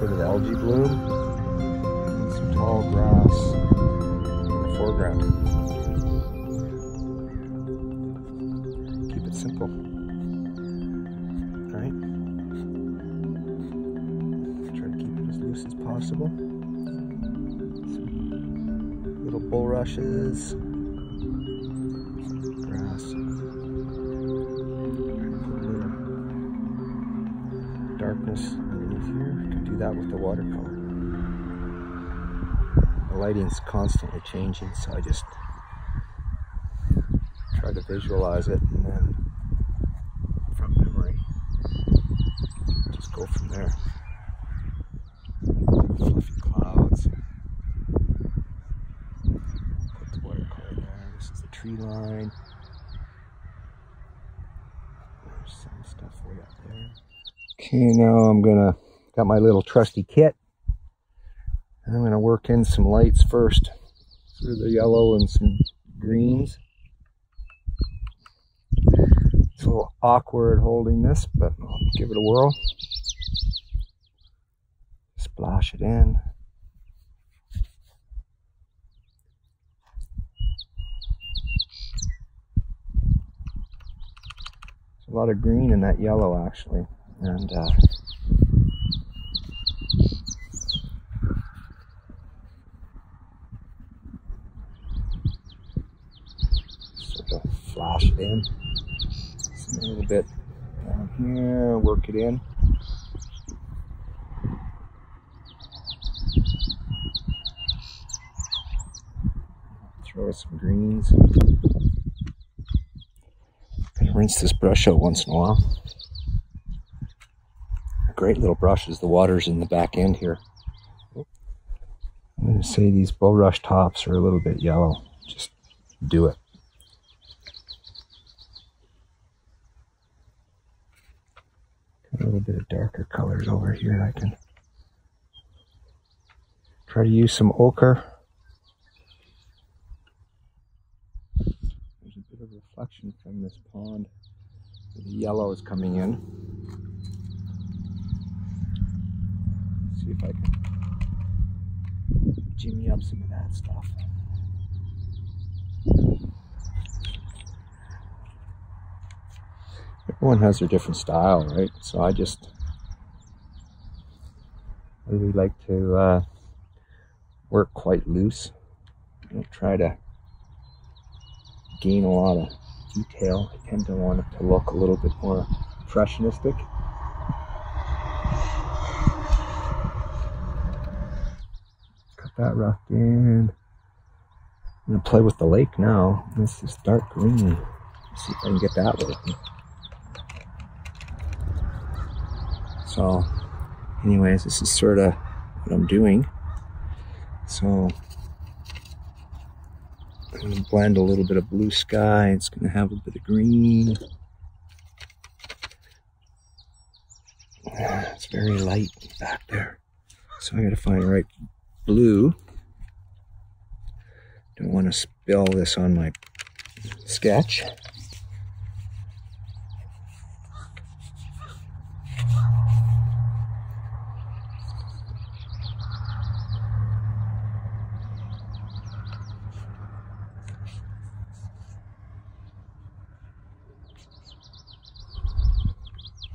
sort of algae bloom and some tall grass in the foreground. Keep it simple, right? Try to keep it as loose as possible. Some little bulrushes, grass. Darkness underneath here. Can do that with the watercolor. The lighting's constantly changing, so I just try to visualize it and then from memory just go from there. Fluffy clouds. Put the watercolor there. This is the tree line. There's some stuff way up there. Okay, now got my little trusty kit. And I'm gonna work in some lights first through the yellow and some greens. It's a little awkward holding this, but I'll give it a whirl. Splash it in. There's a lot of green in that yellow actually. And sort of flash it in. Just a little bit down here, work it in. Throw some greens. Gonna rinse this brush out once in a while. Great little brushes. The water's in the back end here. I'm going to say these bulrush tops are a little bit yellow. Just do it. Got a little bit of darker colors over here. I can try to use some ochre. There's a bit of reflection from this pond. The yellow is coming in. See if I can jimmy up some of that stuff. Everyone has their different style, right? So I really like to work quite loose. I don't try to gain a lot of detail. I tend to want it to look a little bit more impressionistic. That roughed in. I'm going to play with the lake now. This is dark green. Let's see if I can get that working. So, anyways, this is sort of what I'm doing. So, I'm going to blend a little bit of blue sky. It's going to have a bit of green. It's very light back there. So I got to find the right blue. Don't want to spill this on my sketch.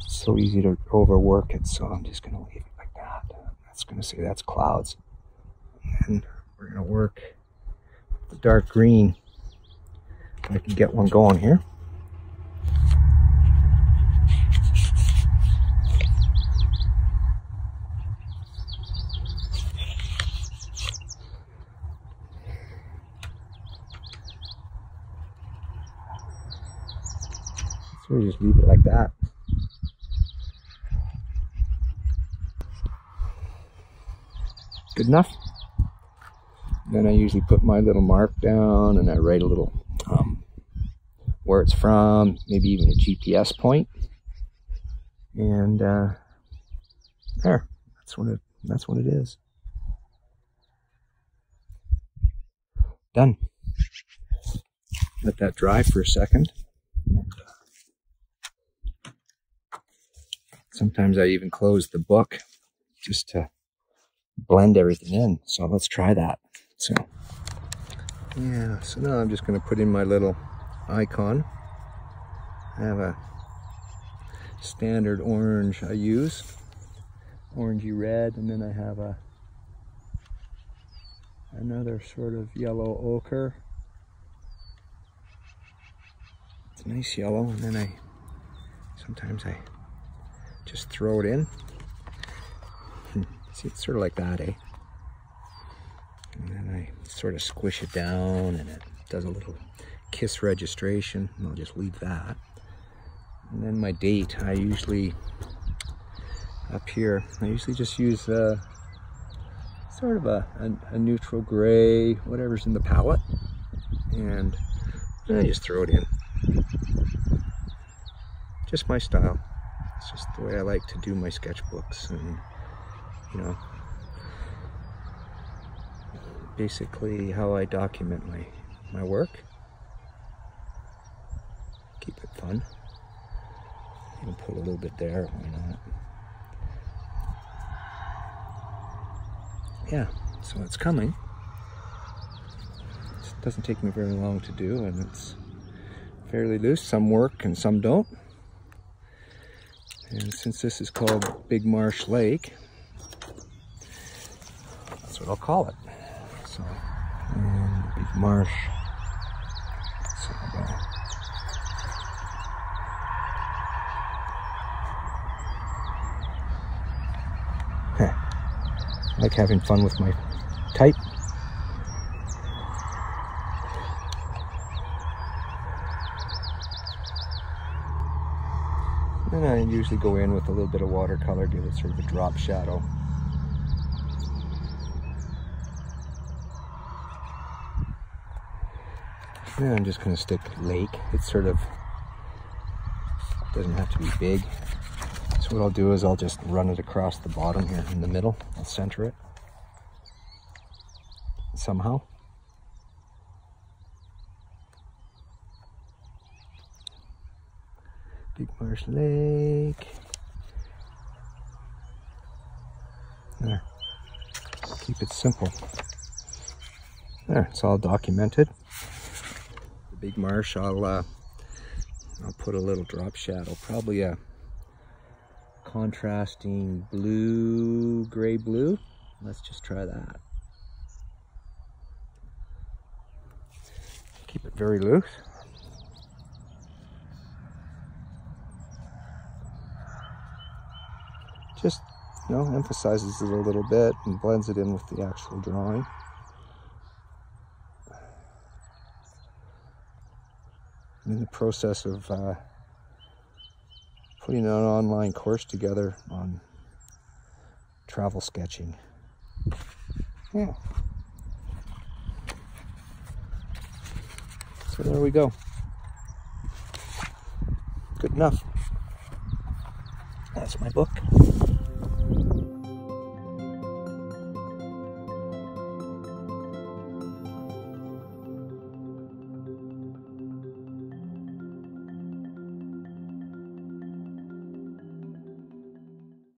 It's so easy to overwork it, so I'm just going to leave it like that. That's going to say that's clouds. And we're going to work the dark green. I can get one going here. So we just leave it like that. Good enough. Then I usually put my little mark down and I write a little where it's from, maybe even a GPS point. And there, that's what it is. Done. Let that dry for a second. Sometimes I even close the book just to blend everything in. So let's try that. So yeah, so now I'm just going to put in my little icon. I have a standard orange I use, orangey red, and then I have another sort of yellow ochre. It's a nice yellow, and then sometimes I just throw it in. See, it's sort of like that, eh? And then I sort of squish it down, and it does a little kiss registration, and I'll just leave that. And then my date, I usually, up here, I usually just use sort of a neutral gray, whatever's in the palette, and I just throw it in. Just my style. It's just the way I like to do my sketchbooks, and you know, basically how I document my work. Keep it fun. You can put a little bit there, why not? Yeah, so it's coming. It doesn't take me very long to do, and it's fairly loose. Some work and some don't. And since this is called Big Marsh Lake, that's what I'll call it. So, and Big Marsh. So, I like having fun with my type. And I usually go in with a little bit of watercolor, give it sort of a drop shadow. And I'm just going to stick lake. It's sort of, doesn't have to be big. So what I'll do is I'll just run it across the bottom here in the middle. I'll center it somehow. Big Marsh Lake. There. Keep it simple. There, it's all documented. The Big Marsh, I'll put a little drop shadow, probably a contrasting blue, gray blue. Let's just try that. Keep it very loose. Just, you know, emphasizes it a little bit and blends it in with the actual drawing. I'm in the process of putting an online course together on travel sketching. Yeah. So there we go. Good enough. That's my book.